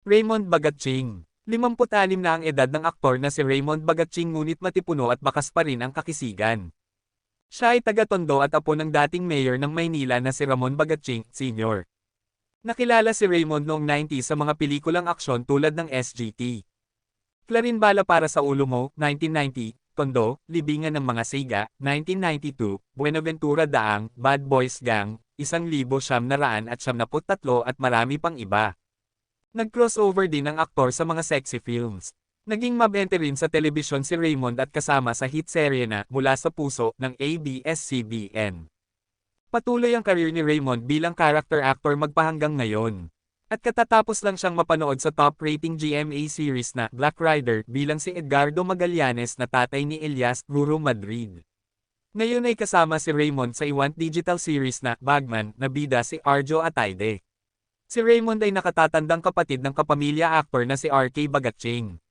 Raymond Bagatching. 56 na ang edad ng aktor na si Raymond Bagatching ngunit matipuno at bakas pa rin ang kakisigan. Siya ay taga-Tondo at apo ng dating mayor ng Maynila na si Ramon Bagatching, Sr. Nakilala si Raymond noong 90s sa mga pelikulang aksyon tulad ng SGT. Clarin Bala para sa ulo mo, 1990, Tondo, Libingan ng mga Siga, 1992, Buenaventura Daang, Bad Boys Gang, 1973 at marami pang iba. Nag-crossover din ang aktor sa mga sexy films. Naging mabente rin sa telebisyon si Raymond at kasama sa hit serye na Mula sa Puso ng ABS-CBN. Patuloy ang career ni Raymond bilang character actor magpahanggang ngayon. At katatapos lang siyang mapanood sa top-rating GMA series na Black Rider bilang si Edgardo Magallanes na tatay ni Elias Ruro Madrid. Ngayon ay kasama si Raymond sa iwan digital series na Bagman na bida si Arjo Ataide. Si Raymond ay nakatatandang kapatid ng kapamilya actor na si RK Bagatching.